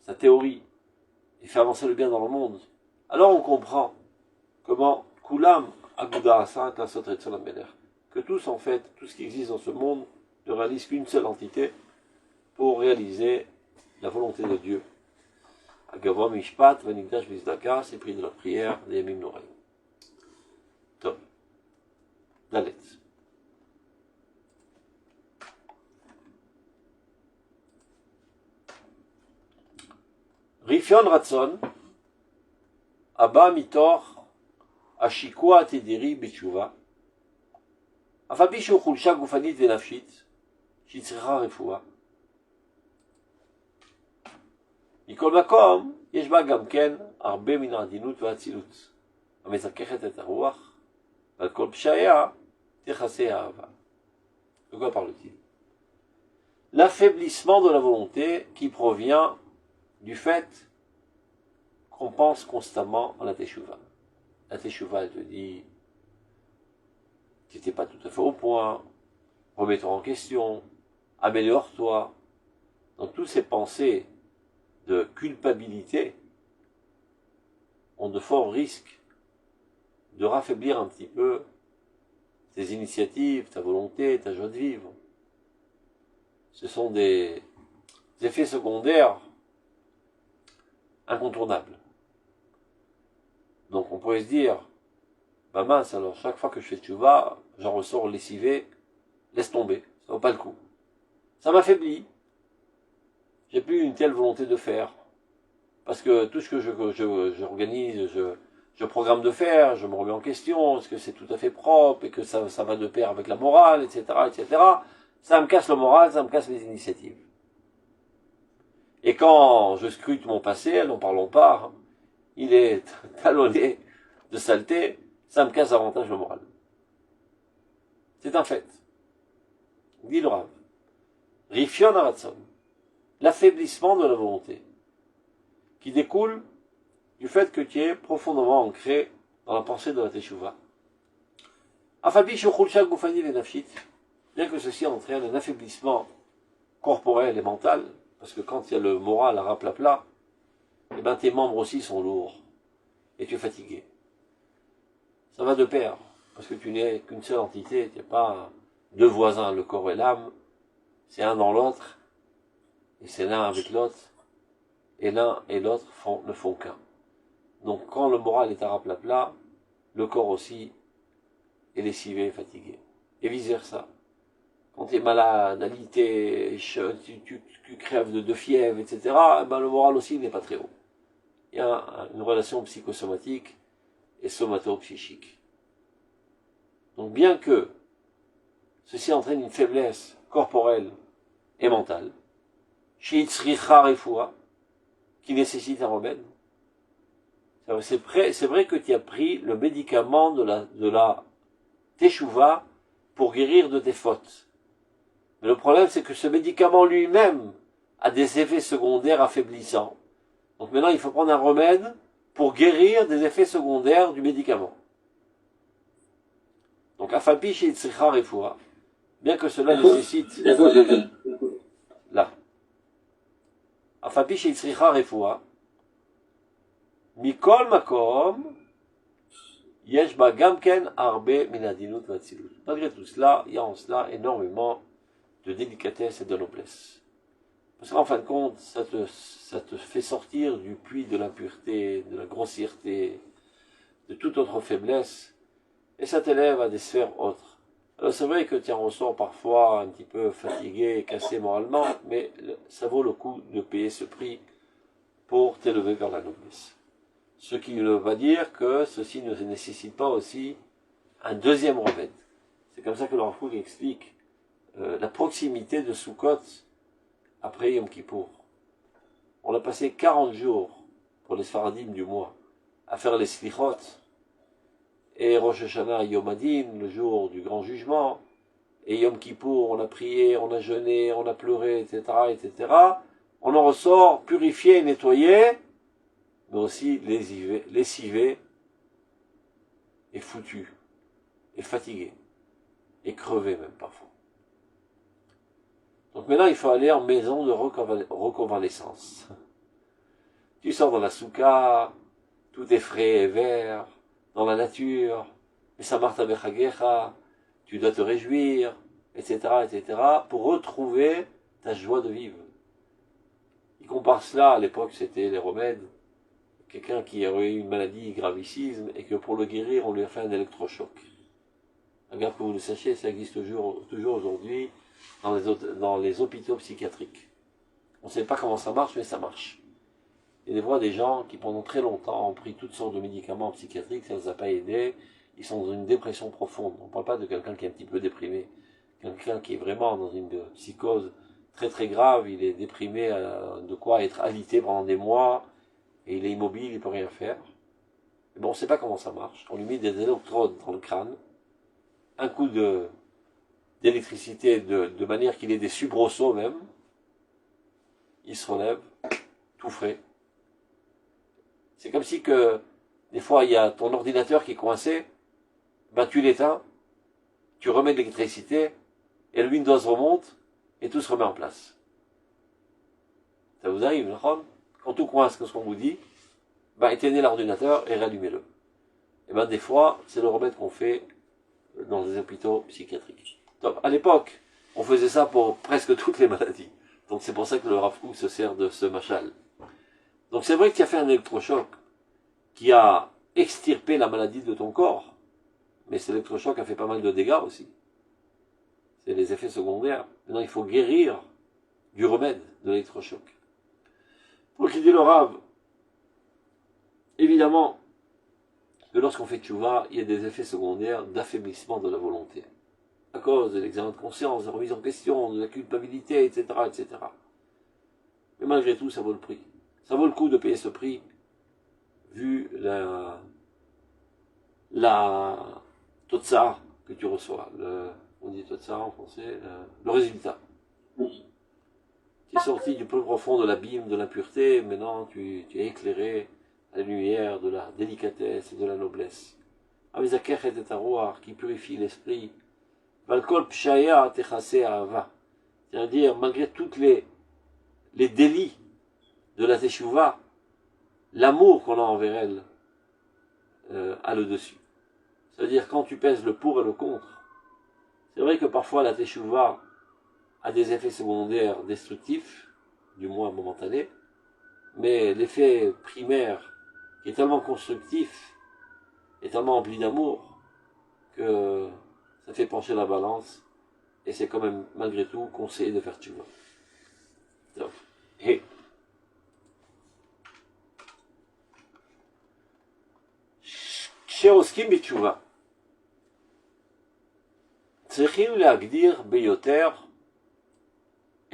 sa théorie et fait avancer le bien dans le monde, alors on comprend comment Kulam Aguda Achat La'asot et Retzon HaMelech. Que tous, en fait, tout ce qui existe dans ce monde ne réalise qu'une seule entité pour réaliser la volonté de Dieu. Agavon Mishpat, Vanigdash Vizdaka, c'est pris de la prière des Yamim Noraim. Top. Dalet. Rifion Ratson, Abba Mitor, Ashikwa Tediri Bichuva, Afabishu Khulsha Gufanit Venafshit, Shitzricha Refoua. מכל מקום, יש בה גם כן הרבה מן העדינות והאצילות, המזככת את הרוח, ועל כל פשעיה תכסה האהבה. De quoi parle-t-il? L'affaiblissement de la volonté qui provient du fait qu'on pense constamment à la teshuva. La teshuva, elle te dit, tu n'étais pas tout à fait au point, remets-toi en question, améliore-toi. Donc toutes ces pensées de culpabilité ont de forts risques de raffaiblir un petit peu tes initiatives, ta volonté, ta joie de vivre. Ce sont des effets secondaires incontournables. Donc on pourrait se dire, bah mince, alors chaque fois que je fais tchouva, j'en ressors lessivé, laisse tomber, ça vaut pas le coup. Ça m'affaiblit. J'ai plus une telle volonté de faire. Parce que tout ce que j'organise, je programme de faire, je me remets en question, est-ce que c'est tout à fait propre, et que ça va de pair avec la morale, etc., etc. Ça me casse le moral, ça me casse mes initiatives. Et quand je scrute mon passé, n'en parlons pas, il est talonné de saleté, ça me casse davantage le moral. C'est un fait. Dit le Rav. Rifion Aratson. L'affaiblissement de la volonté, qui découle du fait que tu es profondément ancré dans la pensée de la Teshuvah. Afabi Shukhulsha Gufani Venafshit, bien que ceci entraîne un affaiblissement corporel et mental, parce que quand il y a le moral à raplapla, eh ben tes membres aussi sont lourds, et tu es fatigué. Ça va de pair, parce que tu n'es qu'une seule entité, tu n'es pas deux voisins, le corps et l'âme, c'est un dans l'autre, et c'est l'un avec l'autre, et l'un et l'autre ne font qu'un. Donc quand le moral est à raplapla, le corps aussi est lessivé et fatigué. Et vice versa. Quand tu es malade, alité, tu crèves de fièvre, etc., ben le moral aussi n'est pas très haut. Il y a une relation psychosomatique et somato-psychique. Donc bien que ceci entraîne une faiblesse corporelle et mentale, qui nécessite un remède. C'est vrai que tu as pris le médicament de la teshuva pour guérir de tes fautes. Mais le problème, c'est que ce médicament lui-même a des effets secondaires affaiblissants. Donc maintenant, il faut prendre un remède pour guérir des effets secondaires du médicament. Donc, afapi chez Yitzricha Refoua, bien que cela nécessite... Là. Afapi Yitzricha Refoua, Mikol Makom, Yesh ba gamken arbe minadinut vatzilut. Malgré tout cela, il y a en cela énormément de délicatesse et de noblesse. Parce qu'en fin de compte, ça te fait sortir du puits de l'impureté, de la grossièreté, de toute autre faiblesse, et ça t'élève à des sphères autres. Alors c'est vrai que tu en ressors parfois un petit peu fatigué, cassé moralement, mais ça vaut le coup de payer ce prix pour t'élever vers la noblesse. Ce qui ne veut pas dire que ceci ne nécessite pas aussi un deuxième remède. C'est comme ça que le Rav Kook explique la proximité de Sukkot après Yom Kippour. On a passé 40 jours pour les Sfaradim du mois à faire les Slichot, et Rosh Hashanah Yom Adin, le jour du grand jugement, et Yom Kippour, on a prié, on a jeûné, on a pleuré, etc., etc. On en ressort purifié, nettoyé, mais aussi lessivé est foutu, est fatigué, est crevé même parfois. Donc maintenant, il faut aller en maison de reconvalescence. Tu sors dans la souka, tout est frais et vert, dans la nature, mais ça marta bechagecha, tu dois te réjouir, etc., etc., pour retrouver ta joie de vivre. Il compare cela, à l'époque c'était les remèdes, quelqu'un qui aurait eu une maladie gravissime et que pour le guérir on lui a fait un électrochoc. Regarde que vous le sachiez, ça existe toujours aujourd'hui dans les hôpitaux psychiatriques. On ne sait pas comment ça marche, mais ça marche. Il y a des fois des gens qui pendant très longtemps ont pris toutes sortes de médicaments psychiatriques, ça ne les a pas aidés, ils sont dans une dépression profonde. On ne parle pas de quelqu'un qui est un petit peu déprimé, quelqu'un qui est vraiment dans une psychose très très grave, il est déprimé, de quoi être alité pendant des mois, et il est immobile, il ne peut rien faire. Mais bon, on ne sait pas comment ça marche. On lui met des électrodes dans le crâne, un coup d'électricité de manière qu'il ait des soubresauts même, il se relève, tout frais. C'est comme si que, des fois, il y a ton ordinateur qui est coincé, ben tu l'éteins, tu remets de l'électricité, et le Windows remonte, et tout se remet en place. Ça vous arrive, non? Quand tout coince, qu'est-ce qu'on vous dit? Ben éteignez l'ordinateur et rallumez-le. Et ben des fois, c'est le remède qu'on fait dans les hôpitaux psychiatriques. Donc, à l'époque, on faisait ça pour presque toutes les maladies. Donc c'est pour ça que le Rav Kook se sert de ce machal. Donc c'est vrai que tu as fait un électrochoc qui a extirpé la maladie de ton corps, mais cet électrochoc a fait pas mal de dégâts aussi. C'est les effets secondaires. Maintenant, il faut guérir du remède de l'électrochoc. Pour qu'il dit le Rav, évidemment, que lorsqu'on fait tchouva, il y a des effets secondaires d'affaiblissement de la volonté. À cause de l'examen de conscience, de la remise en question, de la culpabilité, etc., etc. Mais malgré tout, ça vaut le prix. Ça vaut le coup de payer ce prix, vu la totsa que tu reçois. On dit totsa en français, le résultat. Tu es sorti du plus profond de l'abîme, de l'impureté, maintenant tu es éclairé à la lumière de la délicatesse et de la noblesse. Avizakech et tarouar, qui purifie l'esprit. Valkol pshaya techase ahava. C'est-à-dire, malgré toutes les délits de la teshuva, l'amour qu'on a envers elle a le dessus. C'est-à-dire, quand tu pèses le pour et le contre, c'est vrai que parfois la teshuva a des effets secondaires destructifs, du moins momentanés, mais l'effet primaire, qui est tellement constructif, est tellement empli d'amour, que ça fait pencher la balance, et c'est quand même, malgré tout, conseillé de faire tchouva. Et כשעוסקים בתשובה, צריכים להגדיר ביותר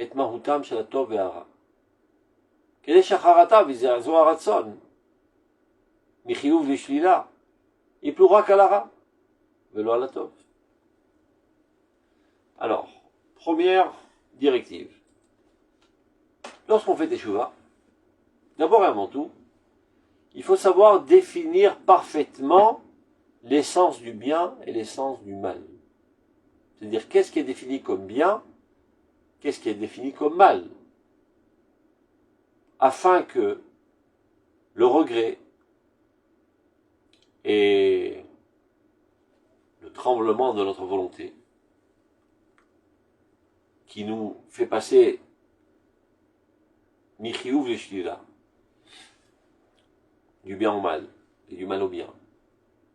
את מהותם של הטוב והרע, כדי שהחרטה וזעזוע הרצון מחיוב לשלילה ייפלו רק על הרע ולא על הטוב. Alors, première directive. Lorsqu'on fait teshuva, d'abord et avant tout, il faut savoir définir parfaitement l'essence du bien et l'essence du mal. C'est-à-dire, qu'est-ce qui est défini comme bien, qu'est-ce qui est défini comme mal, afin que le regret et le tremblement de notre volonté, qui nous fait passer Michiyuv le Shlila, du bien au mal, et du mal au bien.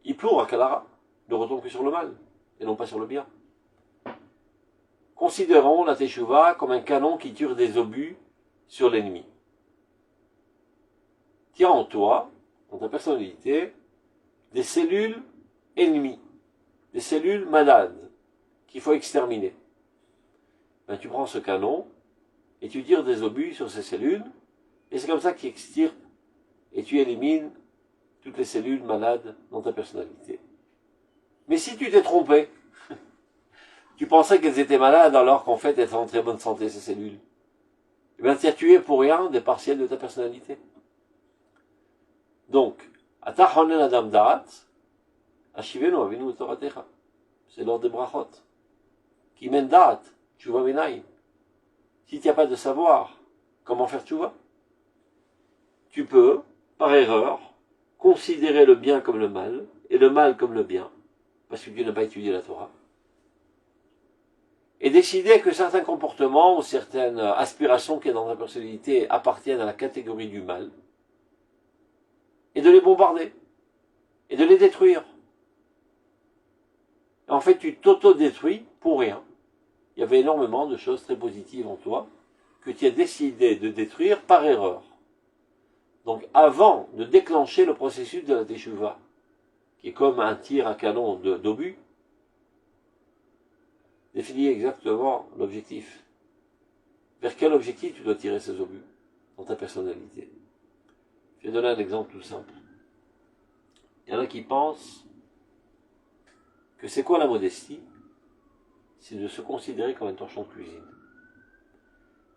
Il pleut à Kalara, ne retombe que sur le mal, et non pas sur le bien. Considérons la Teshuvah comme un canon qui tire des obus sur l'ennemi. Tiens en toi, dans ta personnalité, des cellules ennemies, des cellules malades, qu'il faut exterminer. Ben, tu prends ce canon, et tu tires des obus sur ces cellules, et c'est comme ça que tu extirpes et tu élimines toutes les cellules malades dans ta personnalité. Mais si tu t'es trompé, tu pensais qu'elles étaient malades alors qu'en fait elles sont en très bonne santé, ces cellules, eh bien tu as tué pour rien des partiels de ta personnalité. Donc, Atachonen Adam Da'at, Ashivenu avinu toratecha. C'est l'ordre des brachot. Qui mène date, tchouva menaim. Si tu n'as pas de savoir comment faire tchouva, tu peux, par erreur, considérer le bien comme le mal, et le mal comme le bien, parce que tu n'as pas étudié la Torah, et décider que certains comportements ou certaines aspirations qui sont dans ta personnalité appartiennent à la catégorie du mal, et de les bombarder, et de les détruire. Et en fait, tu t'auto-détruis pour rien. Il y avait énormément de choses très positives en toi que tu as décidé de détruire par erreur. Donc avant de déclencher le processus de la teshuva, qui est comme un tir à canon d'obus, définis exactement l'objectif. Vers quel objectif tu dois tirer ces obus dans ta personnalité? Je vais donner un exemple tout simple. Il y en a qui pensent que c'est quoi la modestie? C'est de se considérer comme un torchon de cuisine.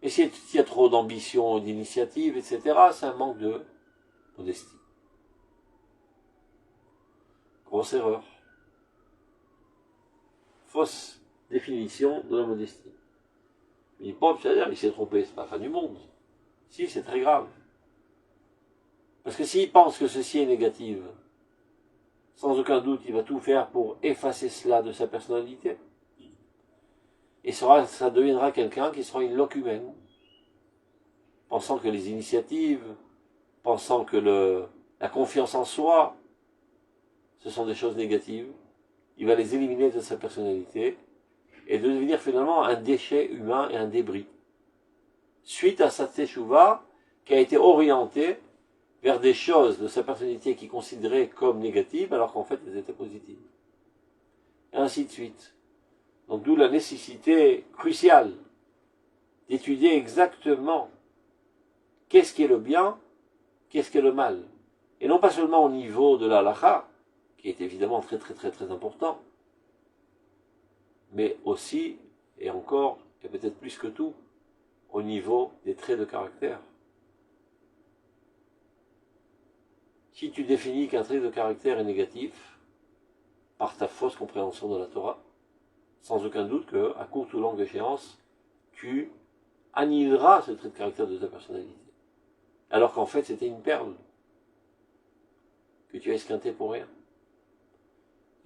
Et s'il y a trop d'ambition, d'initiative, etc., c'est un manque de modestie. Grosse erreur. Fausse définition de la modestie. Il pense, c'est-à-dire, il s'est trompé, c'est pas la fin du monde. Si, c'est très grave. Parce que s'il pense que ceci est négatif, sans aucun doute, il va tout faire pour effacer cela de sa personnalité. Et ça deviendra quelqu'un qui sera une locumène, pensant que les initiatives, pensant que la confiance en soi, ce sont des choses négatives. Il va les éliminer de sa personnalité et devenir finalement un déchet humain et un débris. Suite à sa teshuva qui a été orientée vers des choses de sa personnalité qu'il considérait comme négatives alors qu'en fait elles étaient positives. Et ainsi de suite. Donc d'où la nécessité cruciale d'étudier exactement qu'est-ce qui est le bien, qu'est-ce qui est le mal. Et non pas seulement au niveau de la halakha, qui est évidemment très très très très important, mais aussi, et encore, et peut-être plus que tout, au niveau des traits de caractère. Si tu définis qu'un trait de caractère est négatif, par ta fausse compréhension de la Torah, sans aucun doute qu'à courte ou longue échéance, tu annihileras ce trait de caractère de ta personnalité. Alors qu'en fait, c'était une perle que tu as esquintée pour rien.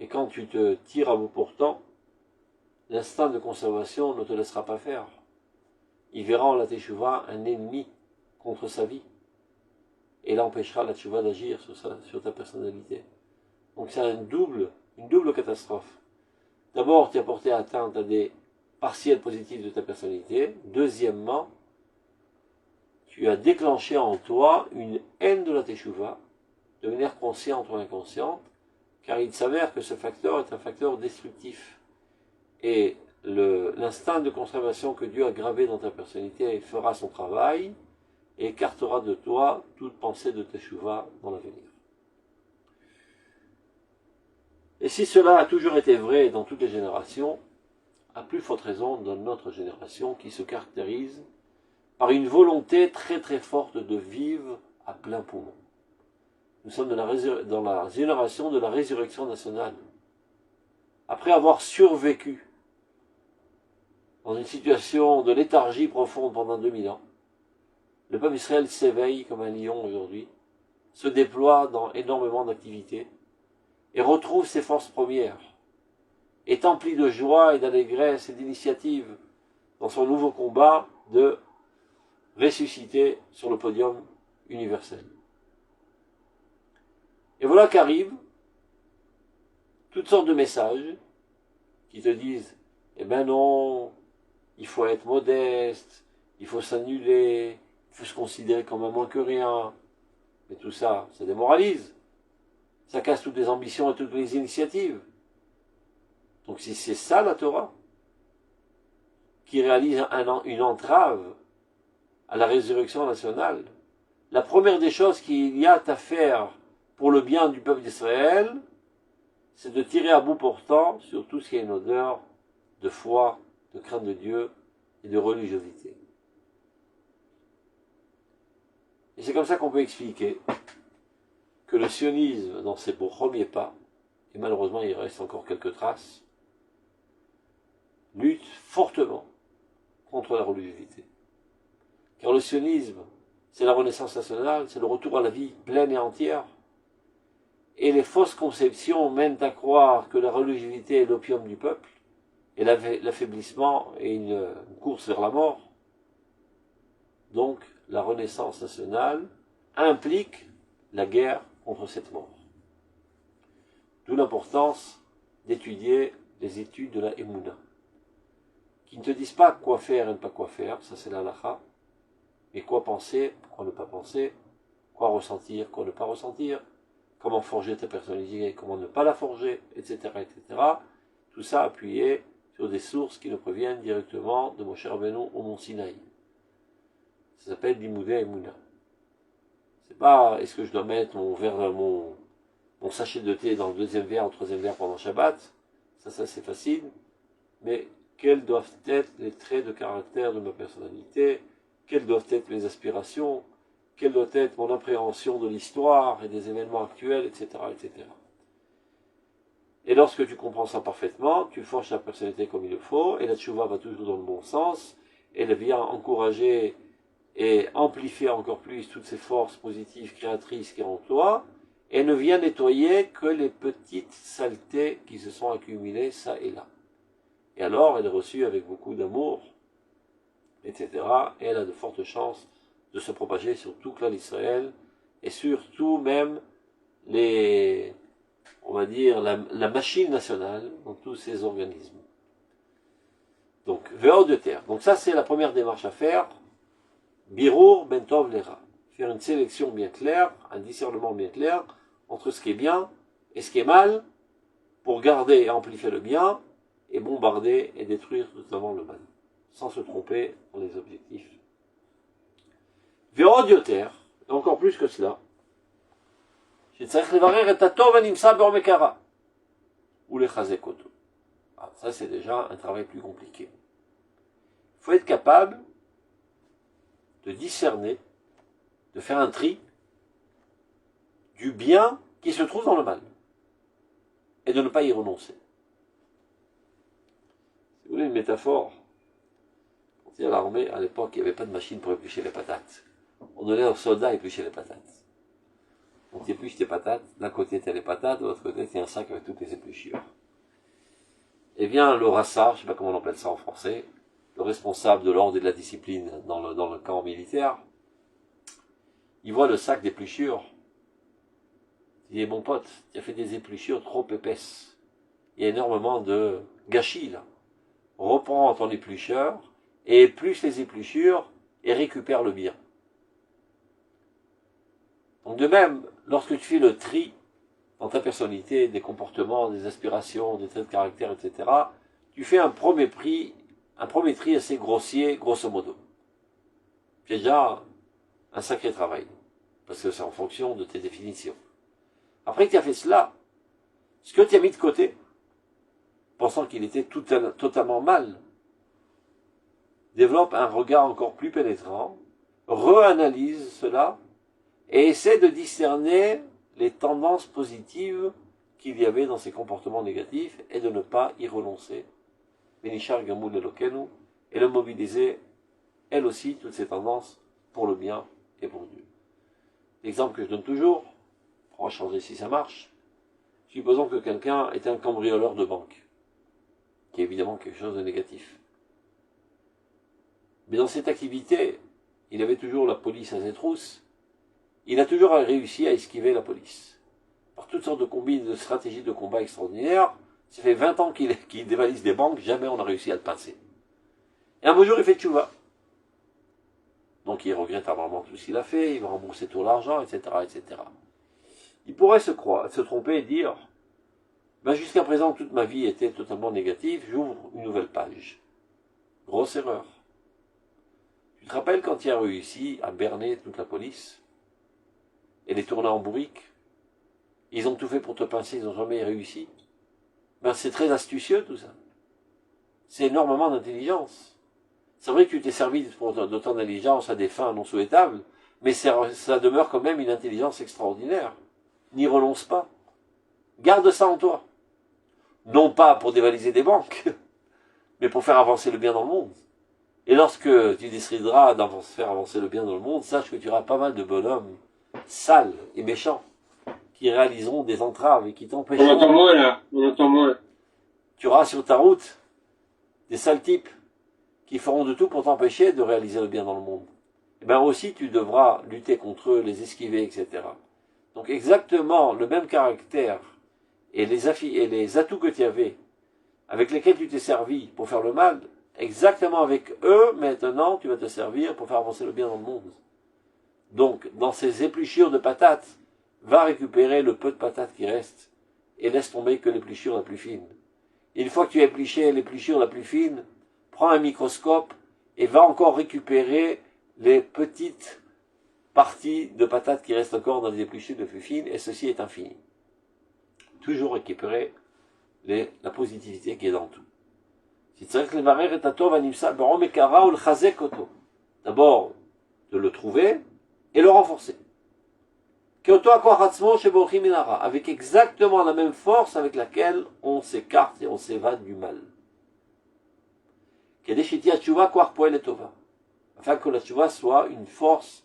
Et quand tu te tires à bout portant, l'instinct de conservation ne te laissera pas faire. Il verra en la teshuva un ennemi contre sa vie. Et l'empêchera la teshuva d'agir sur ta personnalité. Donc c'est une double catastrophe. D'abord, tu as porté atteinte à des partiels positifs de ta personnalité. Deuxièmement, tu as déclenché en toi une haine de la teshuva, de manière consciente ou inconsciente, car il s'avère que ce facteur est un facteur destructif. Et l'instinct de conservation que Dieu a gravé dans ta personnalité fera son travail et écartera de toi toute pensée de teshuva dans l'avenir. Et si cela a toujours été vrai dans toutes les générations, à plus forte raison dans notre génération qui se caractérise par une volonté très très forte de vivre à plein poumon. Nous sommes dans la génération de la résurrection nationale. Après avoir survécu dans une situation de léthargie profonde pendant 2000 ans, le peuple d'Israël s'éveille comme un lion aujourd'hui, se déploie dans énormément d'activités et retrouve ses forces premières, est empli de joie et d'allégresse et d'initiative dans son nouveau combat de ressusciter sur le podium universel. Et voilà qu'arrivent toutes sortes de messages qui te disent « Eh ben non, il faut être modeste, il faut s'annuler, il faut se considérer comme un moins que rien. » Mais tout ça, ça démoralise. Ça casse toutes les ambitions et toutes les initiatives. Donc si c'est ça la Torah, qui réalise une entrave à la résurrection nationale, la première des choses qu'il y a à faire pour le bien du peuple d'Israël, c'est de tirer à bout portant sur tout ce qui a une odeur de foi, de crainte de Dieu et de religiosité. Et c'est comme ça qu'on peut expliquer que le sionisme, dans ses premiers pas, et malheureusement il reste encore quelques traces, lutte fortement contre la religiosité. Car le sionisme, c'est la renaissance nationale, c'est le retour à la vie pleine et entière. Et les fausses conceptions mènent à croire que la religiosité est l'opium du peuple, et l'affaiblissement est une course vers la mort. Donc, la renaissance nationale implique la guerre contre cette mort. D'où l'importance d'étudier les études de la Emouna, qui ne te disent pas quoi faire et ne pas quoi faire, ça c'est la halakha, mais quoi penser, quoi ne pas penser, quoi ressentir, quoi ne pas ressentir, comment forger ta personnalité, comment ne pas la forger, etc., etc. Tout ça appuyé sur des sources qui nous proviennent directement de Moshe Rabbeinu au Mont Sinaï. Ça s'appelle Limoudé Emouna. C'est pas, est-ce que je dois mettre mon sachet de thé dans le deuxième verre ou le troisième verre pendant Shabbat, ça c'est facile, mais quels doivent être les traits de caractère de ma personnalité, quelles doivent être mes aspirations, quelle doit être mon appréhension de l'histoire et des événements actuels, etc., etc. Et lorsque tu comprends ça parfaitement, tu forges ta personnalité comme il le faut, et la tchouva va toujours dans le bon sens, et elle vient encourager et amplifier encore plus toutes ces forces positives, créatrices qui sont en toi, et ne vient nettoyer que les petites saletés qui se sont accumulées ça et là. Et alors, elle est reçue avec beaucoup d'amour, etc., et elle a de fortes chances de se propager sur tout clan d'Israël, et surtout même on va dire, la machine nationale dans tous ces organismes. Donc, Ve'od de terre. Donc ça, c'est la première démarche à faire. Birour bentov lera. Faire une sélection bien claire, un discernement bien clair entre ce qui est bien et ce qui est mal, pour garder et amplifier le bien, et bombarder et détruire totalement le mal, sans se tromper dans les objectifs. Ve'od yoter, et encore plus que cela, ou les chazekoto. Ça, c'est déjà un travail plus compliqué. Il faut être capable de discerner, de faire un tri du bien qui se trouve dans le mal, et de ne pas y renoncer. Si vous voulez une métaphore, quand il y a l'armée, à l'époque, il n'y avait pas de machine pour éplucher les patates. On donnait aux soldats à éplucher les patates. On épluche tes patates, d'un côté tu as les patates, de l'autre côté tu as un sac avec toutes les épluchures. Eh bien, le rassar, je ne sais pas comment on appelle ça en français, le responsable de l'ordre et de la discipline dans le camp militaire, il voit le sac d'épluchures. Il dit, mon pote, tu as fait des épluchures trop épaisses. Il y a énormément de gâchis là. Reprends ton éplucheur et épluche les épluchures et récupère le bien. Donc de même, lorsque tu fais le tri dans ta personnalité, des comportements, des aspirations, des traits de caractère, etc., tu fais un premier tri assez grossier, grosso modo. C'est déjà un sacré travail, parce que c'est en fonction de tes définitions. Après que tu as fait cela, ce que tu as mis de côté, pensant qu'il était totalement mal, développe un regard encore plus pénétrant, reanalyse cela, et essaie de discerner les tendances positives qu'il y avait dans ces comportements négatifs et de ne pas y renoncer. Benishar Gamoul Elokenu, et le mobiliser, elle aussi, toutes ces tendances pour le bien et pour Dieu. L'exemple que je donne toujours, on va changer si ça marche, supposons que quelqu'un est un cambrioleur de banque, qui est évidemment quelque chose de négatif. Mais dans cette activité, il avait toujours la police à ses trousses, il a toujours réussi à esquiver la police. Par toutes sortes de combines, de stratégies de combat extraordinaires, ça fait 20 ans qu'il dévalise des banques, jamais on a réussi à le passer. Et un beau jour, il fait tchouva. Donc il regrette vraiment tout ce qu'il a fait, il va rembourser tout l'argent, etc., etc. Il pourrait se tromper et dire, ben jusqu'à présent, toute ma vie était totalement négative, j'ouvre une nouvelle page. Grosse erreur. Tu te rappelles quand il a réussi à berner toute la police et les tourner en bourrique? Ils ont tout fait pour te pincer, ils n'ont jamais réussi. Ben c'est très astucieux tout ça. C'est énormément d'intelligence. C'est vrai que tu t'es servi de ton intelligence à des fins non souhaitables, mais ça demeure quand même une intelligence extraordinaire. N'y renonce pas. Garde ça en toi. Non pas pour dévaliser des banques, mais pour faire avancer le bien dans le monde. Et lorsque tu décideras de faire avancer le bien dans le monde, sache que tu auras pas mal de bonhommes sales et méchants qui réaliseront des entraves et qui t'empêcheront. On entend moins là, on entend moins. Tu auras sur ta route des sales types qui feront de tout pour t'empêcher de réaliser le bien dans le monde. Et bien aussi, tu devras lutter contre eux, les esquiver, etc. Donc exactement le même caractère et les atouts que tu avais, avec lesquels tu t'es servi pour faire le mal, exactement avec eux, maintenant, tu vas te servir pour faire avancer le bien dans le monde. Donc, dans ces épluchures de patates, va récupérer le peu de patates qui reste et laisse tomber que l'épluchure la plus fine. Et une fois que tu as épluché l'épluchure la plus fine, prends un microscope et va encore récupérer les petites parties de patates qui restent encore dans les épluchures les plus fines, et ceci est infini. Toujours récupérer la positivité qui est dans tout. D'abord, de le trouver et le renforcer. Avec exactement la même force avec laquelle on s'écarte et on s'évade du mal. Afin que la tchouva soit une force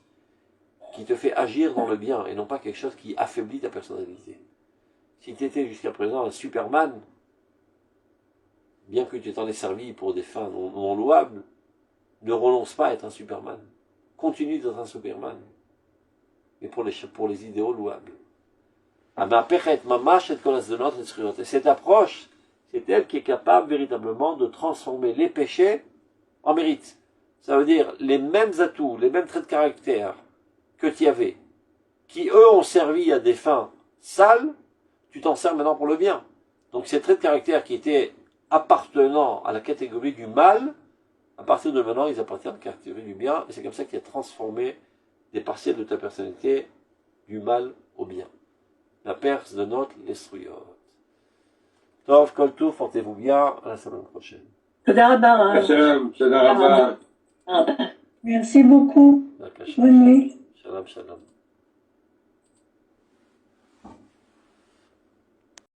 qui te fait agir dans le bien et non pas quelque chose qui affaiblit ta personnalité. Si tu étais jusqu'à présent un Superman, bien que tu t'en aies servi pour des fins non louables, ne renonce pas à être un Superman. Continue d'être un Superman. Mais pour les idéaux louables. Et cette approche, c'est elle qui est capable véritablement de transformer les péchés en mérite. Ça veut dire les mêmes atouts, les mêmes traits de caractère que tu avais, qui eux ont servi à des fins sales, tu t'en sers maintenant pour le bien. Donc ces traits de caractère qui étaient appartenant à la catégorie du mal, à partir de maintenant, ils appartiennent à la catégorie du bien, et c'est comme ça qu'il a transformé des partiels de ta personnalité du mal au bien. La Perse de notre l'Estruyot. Tov, Kol Touf, portez-vous bien, à la semaine prochaine. Merci beaucoup. Bonne nuit. Shalom, shalom.